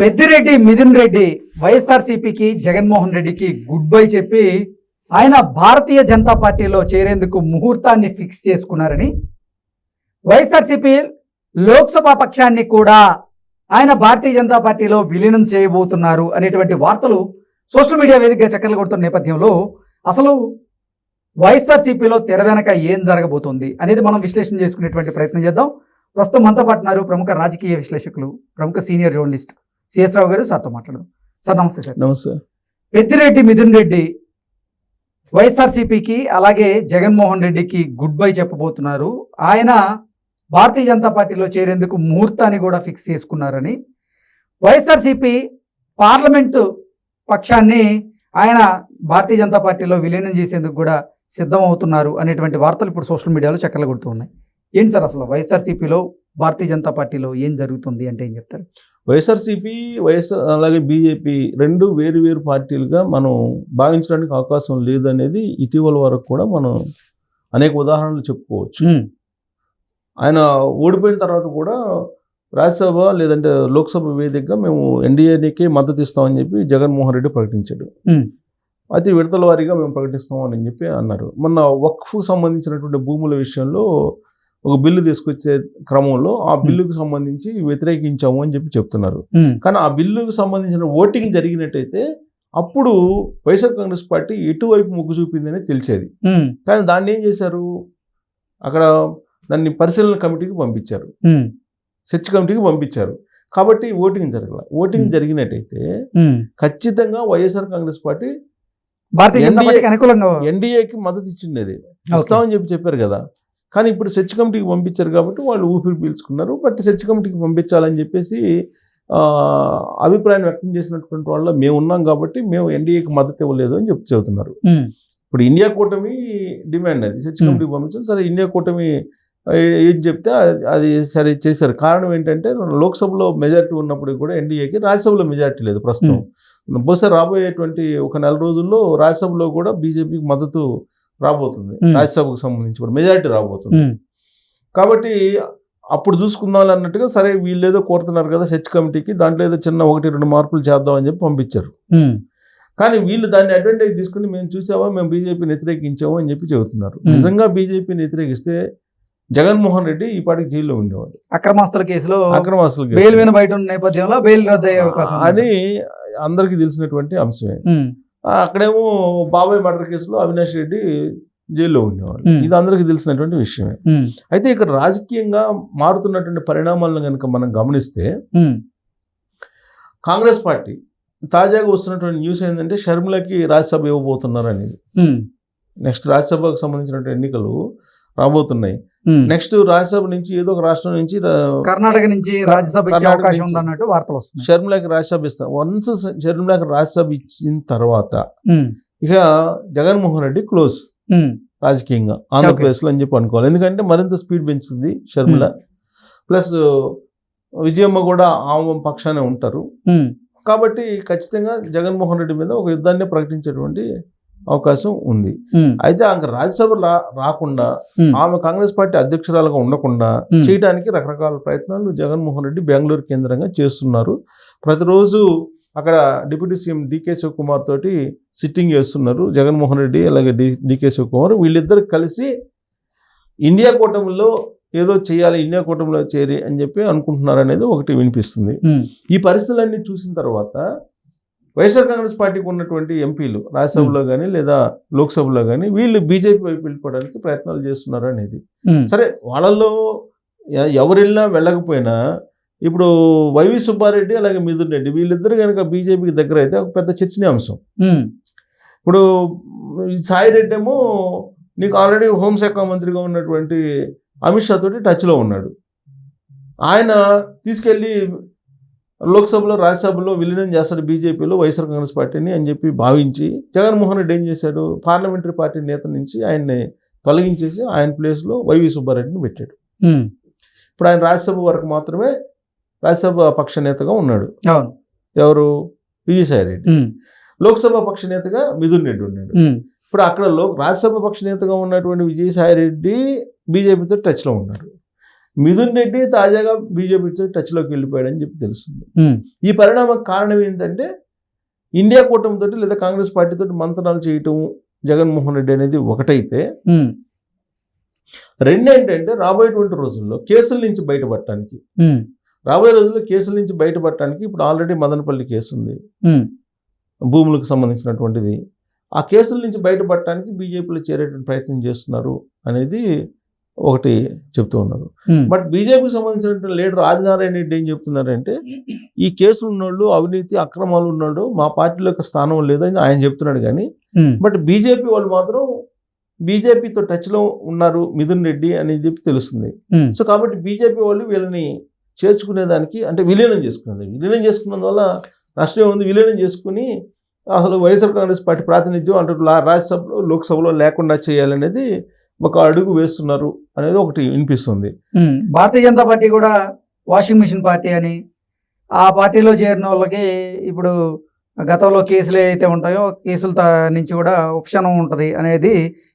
పెద్దిరెడ్డి మిథున్ రెడ్డి వైఎస్ఆర్సీపీకి జగన్మోహన్ రెడ్డికి good bye చెప్పి ఆయన భారతీయ జనతా పార్టీలో చేరేందుకు ముహూర్తాన్ని ఫిక్స్ చేసుకున్నారని, వైఎస్ఆర్సీపీ లోక్సభ పక్షాన్ని కూడా ఆయన భారతీయ జనతా పార్టీలో విలీనం చేయబోతున్నారు అనేటువంటి వార్తలు సోషల్ మీడియా వేదికగా చక్కర్లు కొడుతున్న నేపథ్యంలో అసలు వైఎస్ఆర్సీపీలో తెర వెనక ఏం జరగబోతుంది అనేది మనం విశ్లేషణ చేసుకునేటువంటి ప్రయత్నం చేద్దాం. ప్రస్తుతం మనతో పాటు ఉన్నారు ప్రముఖ రాజకీయ విశ్లేషకులు, ప్రముఖ సీనియర్ జర్నలిస్ట్ సిఎస్ రావు గారు. సార్తో మాట్లాడదాం. సార్ నమస్తే. సార్ నమస్తే. పెద్దిరెడ్డి మిథున్ రెడ్డి వైఎస్ఆర్సీపీకి అలాగే జగన్మోహన్ రెడ్డికి గుడ్ బై చెప్పబోతున్నారు. ఆయన భారతీయ జనతా పార్టీలో చేరేందుకు ముహూర్తాన్ని కూడా ఫిక్స్ చేసుకున్నారని, వైఎస్ఆర్సీపీ పార్లమెంటు పక్షాన్ని ఆయన భారతీయ జనతా పార్టీలో విలీనం చేసేందుకు కూడా సిద్ధం అవుతున్నారు అనేటువంటి వార్తలు ఇప్పుడు సోషల్ మీడియాలో చక్కర్లు కొడుతూ ఉన్నాయి. ఏంటి సార్ అసలు వైఎస్ఆర్సీపీలో భారతీయ జనతా పార్టీలో ఏం జరుగుతుంది అంటే ఏం చెప్తారు? వైఎస్ఆర్సీపీ అలాగే బీజేపీ రెండు వేరు వేరు పార్టీలుగా మనం భావించడానికి అవకాశం లేదనేది ఇటీవల వరకు కూడా మనం అనేక ఉదాహరణలు చెప్పుకోవచ్చు. ఆయన ఓడిపోయిన తర్వాత కూడా రాజ్యసభ లేదంటే లోక్సభ వేదికగా మేము ఎన్డీఏకే మద్దతు ఇస్తామని చెప్పి జగన్మోహన్ రెడ్డి ప్రకటించాడు. అతి విడతల వారీగా మేము ప్రకటిస్తామని చెప్పి అన్నారు. మొన్న వక్ఫ్కు సంబంధించినటువంటి భూముల విషయంలో ఒక బిల్లు తీసుకొచ్చే క్రమంలో ఆ బిల్లుకు సంబంధించి వ్యతిరేకించాము అని చెప్పి చెప్తున్నారు. కానీ ఆ బిల్లుకు సంబంధించిన ఓటింగ్ జరిగినట్టయితే అప్పుడు వైఎస్ఆర్ కాంగ్రెస్ పార్టీ ఎటువైపు మొగ్గు చూపిందని తెలిసేది. కానీ దాన్ని ఏం చేశారు, అక్కడ దాన్ని పరిశీలన కమిటీకి పంపించారు, సెర్చ్ కమిటీకి పంపించారు. కాబట్టి ఓటింగ్ జరగల. ఓటింగ్ జరిగినట్టయితే ఖచ్చితంగా వైఎస్ఆర్ కాంగ్రెస్ పార్టీ ఎన్డీఏకి మద్దతు ఇచ్చిండేది, ఇస్తామని చెప్పారు కదా. కానీ ఇప్పుడు సెర్చ్ కమిటీకి పంపించారు కాబట్టి వాళ్ళు ఊపిరి పీల్చుకున్నారు. బట్ సెర్చ్ కమిటీకి పంపించాలని చెప్పేసి అభిప్రాయం వ్యక్తం చేసినటువంటి వాళ్ళ మేము ఉన్నాం కాబట్టి మేము ఎన్డీఏకి మద్దతు ఇవ్వలేదు అని చెబుతున్నారు. ఇప్పుడు ఇండియా కూటమి డిమాండ్ అది సెర్చ్ కమిటీకి పంపించారు. సరే, ఇండియా కూటమి ఏం చెప్తే అది సరే చేశారు. కారణం ఏంటంటే లోక్సభలో మెజారిటీ ఉన్నప్పుడు కూడా ఎన్డీఏకి రాజ్యసభలో మెజారిటీ లేదు ప్రస్తుతం. బహుశా రాబోయేటువంటి ఒక నెల రోజుల్లో రాజ్యసభలో కూడా బీజేపీకి మద్దతు రాబోతుంది. రాజ్యసభకు సంబంధించి కూడా మెజారిటీ రాబోతుంది. కాబట్టి అప్పుడు చూసుకుందాం అన్నట్టుగా సరే వీళ్ళు ఏదో కోరుతున్నారు కదా సెర్చ్ కమిటీకి, దాంట్లో ఏదో చిన్న 1-2 మార్పులు చేద్దామని చెప్పి పంపించారు. కానీ వీళ్ళు దాన్ని అడ్వాంటేజ్ తీసుకుని మేము చూసామా, మేము బీజేపీని వ్యతిరేకించాము అని చెప్పి చెబుతున్నారు. నిజంగా బీజేపీని వ్యతిరేకిస్తే జగన్మోహన్ రెడ్డి ఈ పాటికి జైల్లో ఉండేవాడు. అక్రమాస్తుల కేసులో బెయిల్ మీద బయట ఉన్న నేపథ్యంలో బెయిల్ రద్దు అయ్యే అవకాశం అని అందరికీ తెలిసినటువంటి అంశమే. అక్కడేమో బాబాయ్ మర్డర్ కేసులో అవినాష్ రెడ్డి జైల్లో ఉండేవాళ్ళు. ఇది అందరికీ తెలిసినటువంటి విషయమే. అయితే ఇక్కడ రాజకీయంగా మారుతున్నటువంటి పరిణామాలను కనుక మనం గమనిస్తే కాంగ్రెస్ పార్టీ తాజాగా వస్తున్నటువంటి న్యూస్ ఏంటంటే షర్మిలకి రాజ్యసభ ఇవ్వబోతున్నారు అనేది. నెక్స్ట్ రాజ్యసభకు సంబంధించినటువంటి ఎన్నికలు రాబోతున్నాయి. నెక్స్ట్ రాజ్యసభ నుంచి ఏదో ఒక రాష్ట్రం నుంచి కర్ణాటక నుంచి రాజ్యసభ ఇచ్చే అవకాశం ఉందన్నట్టు వార్తలు వస్తున్నాయి. షర్మిలకి రాజ్యసభ ఇస్తారు. వన్స్ షర్మిలకి రాజ్యసభ ఇచ్చిన తర్వాత ఇక జగన్మోహన్ రెడ్డి క్లోజ్ రాజకీయంగా ఆంధ్రప్రదేశ్లో అని చెప్పి అనుకోవాలి. ఎందుకంటే మరింత స్పీడ్ పెంచుతుంది షర్మిల. ప్లస్ విజయమ్మ కూడా ఆమె పక్షానే ఉంటారు. కాబట్టి ఖచ్చితంగా జగన్మోహన్ రెడ్డి మీద ఒక యుద్ధాన్ని ప్రకటించేటువంటి అవకాశం ఉంది. అయితే ఆమె రాజ్యసభ రాకుండా ఆమె కాంగ్రెస్ పార్టీ అధ్యక్షురాలుగా ఉండకుండా చేయడానికి రకరకాల ప్రయత్నాలు జగన్మోహన్ రెడ్డి బెంగళూరు కేంద్రంగా చేస్తున్నారు. ప్రతిరోజు అక్కడ డిప్యూటీ సీఎం డీకే శివకుమార్ తోటి సిట్టింగ్ చేస్తున్నారు జగన్మోహన్ రెడ్డి అలాగే డీకే శివకుమార్. వీళ్ళిద్దరు కలిసి ఇండియా కూటమిలో ఏదో చేయాలి, ఇండియా కూటమిలో చేరి అని చెప్పి అనుకుంటున్నారు అనేది ఒకటి వినిపిస్తుంది. ఈ పరిస్థితులన్నీ చూసిన తర్వాత వైఎస్ఆర్ కాంగ్రెస్ పార్టీకి ఉన్నటువంటి ఎంపీలు రాజ్యసభలో కానీ లేదా లోక్సభలో కానీ వీళ్ళు బీజేపీ వైపు వెళ్ళిపోవడానికి ప్రయత్నాలు చేస్తున్నారు అనేది. సరే, వాళ్ళల్లో ఎవరు వెళ్ళినా వెళ్ళకపోయినా ఇప్పుడు వైవి సుబ్బారెడ్డి అలాగే మిథున్ రెడ్డి వీళ్ళిద్దరు కనుక బీజేపీకి దగ్గర అయితే ఒక పెద్ద చర్చనీయాంశం. ఇప్పుడు సాయి రెడ్డి ఏమో నీకు ఆల్రెడీ హోంశాఖ మంత్రిగా ఉన్నటువంటి అమిత్ షా తోటి టచ్లో ఉన్నాడు. ఆయన తీసుకెళ్ళి లోక్సభలో రాజ్యసభలో విలీనం చేస్తాడు బీజేపీలో వైఎస్ఆర్ కాంగ్రెస్ పార్టీని అని చెప్పి భావించి జగన్మోహన్ రెడ్డి ఏం చేశాడు, పార్లమెంటరీ పార్టీ నేత నుంచి ఆయన్ని తొలగించేసి ఆయన ప్లేస్లో వైవి సుబ్బారెడ్డిని పెట్టాడు. ఇప్పుడు ఆయన రాజ్యసభ వరకు మాత్రమే రాజ్యసభ పక్ష నేతగా ఉన్నాడు. ఎవరు? విజయసాయి రెడ్డి. లోక్సభ పక్ష నేతగా మిథున్ రెడ్డి ఉన్నాడు. ఇప్పుడు అక్కడ రాజ్యసభ పక్ష నేతగా ఉన్నటువంటి విజయసాయి రెడ్డి బీజేపీతో టచ్లో ఉన్నాడు. మిథున్ రెడ్డి తాజాగా బీజేపీతో టచ్లోకి వెళ్ళిపోయాడని చెప్పి తెలుస్తుంది. ఈ పరిణామం కారణం ఏంటంటే ఇండియా కూటమితో లేదా కాంగ్రెస్ పార్టీతో మంతనాలు చేయటం జగన్మోహన్ రెడ్డి అనేది ఒకటైతే, రెండేంటంటే రాబోయేటువంటి రోజుల్లో కేసుల నుంచి బయటపడటానికి ఇప్పుడు ఆల్రెడీ మదనపల్లి కేసు ఉంది, భూములకు సంబంధించినటువంటిది. ఆ కేసుల నుంచి బయటపడటానికి బీజేపీలో చేరేటువంటి ప్రయత్నం చేస్తున్నారు అనేది ఒకటి చెప్తూ ఉన్నారు. బట్ బీజేపీకి సంబంధించినటువంటి లీడర్ ఆదినారాయణ రెడ్డి ఏం చెప్తున్నారంటే, ఈ కేసులు ఉన్నోళ్ళు, అవినీతి అక్రమాలు ఉన్నాడు, మా పార్టీలో స్థానం లేదని ఆయన చెప్తున్నాడు. కానీ బట్ బీజేపీ వాళ్ళు మాత్రం బీజేపీతో టచ్లో ఉన్నారు మిథున్ రెడ్డి అని చెప్పి తెలుస్తుంది. సో కాబట్టి బీజేపీ వాళ్ళు వీళ్ళని చేర్చుకునేదానికి, అంటే విలీనం చేసుకున్నందువల్ల నష్టం ఉంది. విలీనం చేసుకుని అసలు వైఎస్ఆర్ కాంగ్రెస్ పార్టీ ప్రాతినిధ్యం అంటే రాజ్యసభలో లోక్సభలో లేకుండా చేయాలనేది ఒక అడుగు వేస్తున్నారు అనేది ఒకటి వినిపిస్తుంది. భారతీయ జనతా పార్టీ కూడా వాషింగ్ మిషన్ పార్టీ అని, ఆ పార్టీలో చేరిన వాళ్ళకి ఇప్పుడు గతంలో కేసులు ఏవైతే ఉంటాయో కేసుల నుంచి కూడా ఉపశమనం ఉంటది అనేది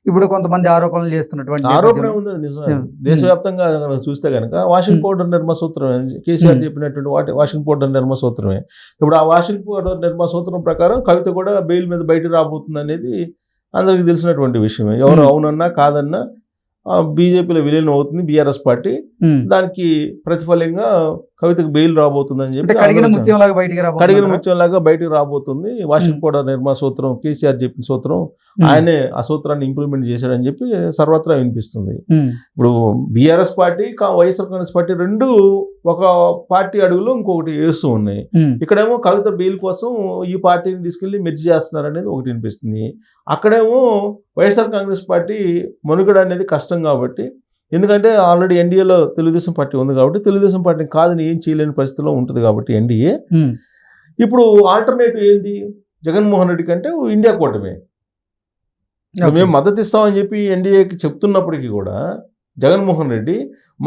ఇప్పుడు కొంతమంది ఆరోపణలు చేస్తున్నటువంటి ఆరోపణ ఉంది. నిజమే. దేశవ్యాప్తంగా చూస్తే కనుక వాషింగ్ పౌడర్ నిర్మ సూత్రమే కేసీఆర్ చెప్పినటువంటి వాషింగ్ పౌడర్ నిర్మ సూత్రమే. ఇప్పుడు ఆ వాషింగ్ పౌడర్ నిర్మ సూత్రం ప్రకారం కవిత కూడా బెయిల్ మీద బయట రాబోతుంది అనేది అందరికీ తెలిసినటువంటి విషయమే. ఎవరు అవునన్నా కాదన్నా బీజేపీలో విలీనం అవుతుంది బీఆర్ఎస్ పార్టీ. దానికి ప్రతిఫలంగా కవితకు బెయిల్ రాబోతుందని చెప్పి కడిగిన ముత్యంలాగా బయటకు రాబోతుంది. వాషింగ్ పౌడర్ నిర్మా సూత్రం కేసీఆర్ చెప్పిన సూత్రం, ఆయనే ఆ సూత్రాన్ని ఇంప్లిమెంట్ చేశాడని చెప్పి సర్వత్రా వినిపిస్తుంది. ఇప్పుడు BRS party YSR Congress party రెండు ఒక పార్టీ అడుగులో ఇంకొకటి వేస్తూ ఉన్నాయి. ఇక్కడేమో కవిత బెయిల్ కోసం ఈ పార్టీని తీసుకెళ్లి మెర్జ్ చేస్తున్నారు అనేది ఒకటి వినిపిస్తుంది. అక్కడేమో వైఎస్ఆర్ కాంగ్రెస్ పార్టీ మనుగడ అనేది కష్టం కాబట్టి, ఎందుకంటే ఆల్రెడీ ఎన్డీఏలో తెలుగుదేశం పార్టీ ఉంది కాబట్టి తెలుగుదేశం పార్టీని కాదని ఏం చేయలేని పరిస్థితిలో ఉంటుంది కాబట్టి ఎన్డీఏ. ఇప్పుడు ఆల్టర్నేటివ్ ఏంది జగన్మోహన్ రెడ్డి కంటే ఇండియా కూటమే. మేము మద్దతు ఇస్తామని చెప్పి ఎన్డీఏకి చెప్తున్నప్పటికీ కూడా జగన్మోహన్ రెడ్డి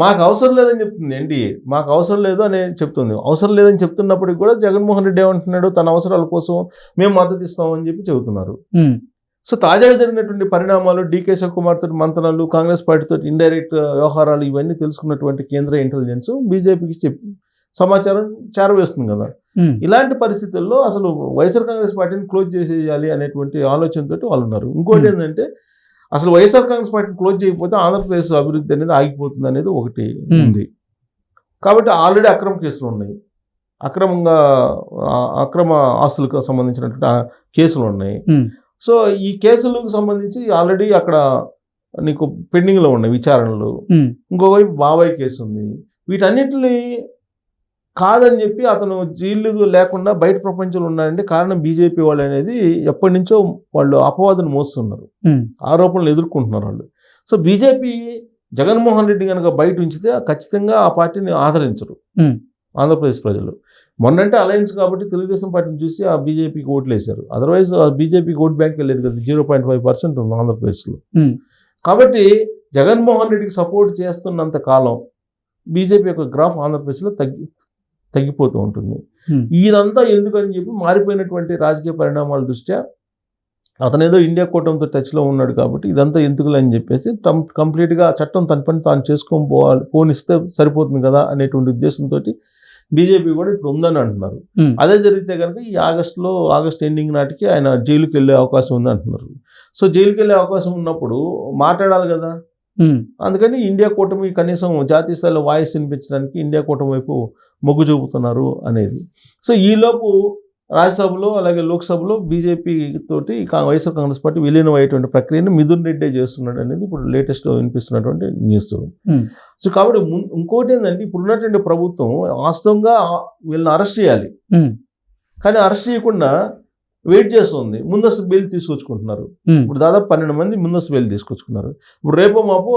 మాకు అవసరం లేదని చెప్తుంది. ఎన్డీఏ మాకు అవసరం లేదు అని చెప్తుంది. అవసరం లేదని చెప్తున్నప్పటికీ కూడా జగన్మోహన్ రెడ్డి ఏమంటున్నాడు, తన అవసరాల కోసం మేము మద్దతు ఇస్తామని చెప్పి చెబుతున్నారు. సో తాజాగా జరిగినటువంటి పరిణామాలు, డీకే శివకుమార్ తోటి మంతనాలు, కాంగ్రెస్ పార్టీతో ఇండైరెక్ట్ వ్యవహారాలు ఇవన్నీ తెలుసుకున్నటువంటి కేంద్ర ఇంటెలిజెన్స్ బీజేపీకి సమాచారం చేరవేస్తుంది కదా. ఇలాంటి పరిస్థితుల్లో అసలు వైఎస్ఆర్ కాంగ్రెస్ పార్టీని క్లోజ్ చేసేయాలి అనేటువంటి ఆలోచనతో వాళ్ళు ఉన్నారు. ఇంకోటి ఏంటంటే, అసలు వైఎస్ఆర్ కాంగ్రెస్ పార్టీని క్లోజ్ చేయకపోతే ఆంధ్రప్రదేశ్ అభివృద్ధి అనేది ఆగిపోతుంది అనేది ఒకటి ఉంది. కాబట్టి ఆల్రెడీ అక్రమ కేసులు ఉన్నాయి, అక్రమ ఆస్తులకు సంబంధించినటువంటి కేసులు ఉన్నాయి. సో ఈ కేసులకు సంబంధించి ఆల్రెడీ అక్కడ నీకు పెండింగ్లో ఉన్నాయి విచారణలు. ఇంకోవైపు బాబాయ్ కేసు ఉంది. వీటన్నిటిని కాదని చెప్పి అతను జైలు లేకుండా బయట ప్రపంచంలో ఉన్నాడంటే కారణం బీజేపీ వాళ్ళు అనేది ఎప్పటి నుంచో వాళ్ళు అపవాదును మోస్తున్నారు, ఆరోపణలు ఎదుర్కొంటున్నారు వాళ్ళు. సో బీజేపీ జగన్మోహన్ రెడ్డి కనుక బయట ఉంచితే ఖచ్చితంగా ఆ పార్టీని ఆదరించరు ఆంధ్రప్రదేశ్ ప్రజలు. మొన్నంటే అలయన్స్ కాబట్టి తెలుగుదేశం పార్టీని చూసి ఆ బీజేపీకి ఓట్లు వేశారు. అదర్వైజ్ ఆ బీజేపీకి ఓట్ బ్యాంక్ వెళ్ళేది కదా, 0.5% ఉంది ఆంధ్రప్రదేశ్లో. కాబట్టి జగన్మోహన్ రెడ్డికి సపోర్ట్ చేస్తున్నంత కాలం బీజేపీ యొక్క గ్రాఫ్ ఆంధ్రప్రదేశ్లో తగ్గిపోతూ ఉంటుంది. ఇదంతా ఎందుకని చెప్పి మారిపోయినటువంటి రాజకీయ పరిణామాల దృష్ట్యా అతనేదో ఇండియా కూటమితో టచ్లో ఉన్నాడు కాబట్టి ఇదంతా ఎందుకులని చెప్పేసి కంప్లీట్గా చట్టం తన పని తాను చేసుకొని పోనిస్తే సరిపోతుంది కదా అనేటువంటి ఉద్దేశంతో బీజేపీ కూడా ఇప్పుడు ఉందని అంటున్నారు. అదే జరిగితే కనుక ఈ ఆగస్ట్ ఎండింగ్ నాటికి ఆయన జైలుకి వెళ్ళే అవకాశం ఉంది అంటున్నారు. సో జైలుకి వెళ్ళే అవకాశం ఉన్నప్పుడు మాట్లాడాలి కదా. అందుకని ఇండియా కూటమి కనీసం జాతీయ స్థాయిలో వాయిస్ వినిపించడానికి ఇండియా కూటమి వైపు మొగ్గు చూపుతున్నారు అనేది. సో ఈలోపు రాజ్యసభలో అలాగే లోక్సభలో బీజేపీ తోటి వైఎస్ఆర్ కాంగ్రెస్ పార్టీ విలీనం అయ్యేటువంటి ప్రక్రియను మిథున్ రెడ్డి చేస్తున్నాడు అనేది ఇప్పుడు లేటెస్ట్ వినిపిస్తున్నటువంటి న్యూస్. సో కాబట్టి ఇంకోటి ఏంటంటే, ఇప్పుడు ఉన్నటువంటి ప్రభుత్వం వాస్తవంగా వీళ్ళని అరెస్ట్ చేయాలి, కానీ అరెస్ట్ చేయకుండా వెయిట్ చేస్తుంది. ముందస్తు బెయిల్ తీసుకొచ్చుకుంటున్నారు. ఇప్పుడు దాదాపు 12 మంది ముందస్తు బెయిల్ తీసుకొచ్చుకున్నారు. ఇప్పుడు రేపో మాపో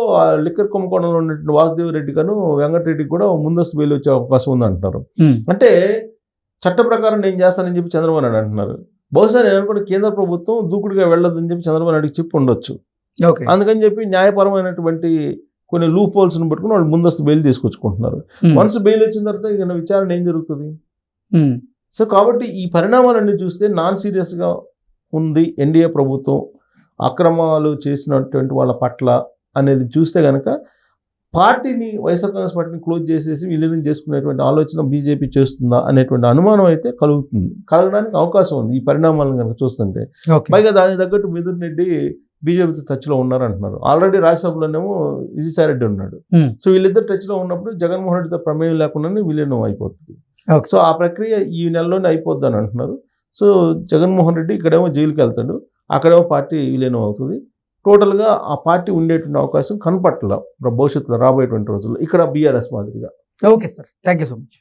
లిక్కర్ కుంభకోణంలో ఉన్నటువంటి వాసుదేవ్ రెడ్డి గాను వెంకటరెడ్డికి కూడా ముందస్తు బెయిల్ వచ్చే అవకాశం ఉంది అంటున్నారు. అంటే చట్ట ప్రకారం నేను చేస్తానని చెప్పి చంద్రబాబు నాయుడు అంటున్నారు. బహుశా నేను అనుకుంటే కేంద్ర ప్రభుత్వం దూకుడుగా వెళ్ళొద్దని చెప్పి చంద్రబాబు నాయుడుకి చెప్పి ఉండొచ్చు. అందుకని చెప్పి న్యాయపరమైనటువంటి కొన్ని లూప్ హోల్స్ని పట్టుకుని వాళ్ళు ముందస్తు బెయిల్ తీసుకొచ్చుకుంటున్నారు. వన్స్ బెయిల్ వచ్చిన తర్వాత ఇక విచారణ ఏం జరుగుతుంది? సో కాబట్టి ఈ పరిణామాలన్నీ చూస్తే నాన్ సీరియస్గా ఉంది ఎన్డీఏ ప్రభుత్వం అక్రమాలు చేసినటువంటి వాళ్ళ పట్ల అనేది చూస్తే కనుక పార్టీని వైఎస్ఆర్ కాంగ్రెస్ పార్టీని క్లోజ్ చేసేసి విలీనం చేసుకునేటువంటి ఆలోచన బీజేపీ చేస్తుందా అనేటువంటి అనుమానం అయితే కలగడానికి అవకాశం ఉంది ఈ పరిణామాలను కనుక చూస్తుంటే. ఓకే. పైగా దానికి తగ్గట్టు మిథున్ రెడ్డి బీజేపీతో టచ్లో ఉన్నారంటున్నారు. ఆల్రెడీ రాజ్యసభలోనేమో విజయసాయిరెడ్డి ఉన్నాడు. సో వీళ్ళిద్దరు టచ్లో ఉన్నప్పుడు జగన్మోహన్ రెడ్డితో ప్రమేయం లేకుండానే విలీనం అయిపోతుంది. ఓకే. సో ఆ ప్రక్రియ ఈ నెలలోనే అయిపోద్ది అని అంటున్నారు. సో జగన్మోహన్ రెడ్డి ఇక్కడేమో జైలుకి వెళ్తాడు, అక్కడేమో పార్టీ విలీనం అవుతుంది. టోటల్గా ఆ పార్టీ ఉండేటువంటి అవకాశం కనపట్ల భవిష్యత్తులో రాబోయేటువంటి రోజుల్లో ఇక్కడ బీఆర్ఎస్ మాదిరిగా. Okay sir, thank you so much.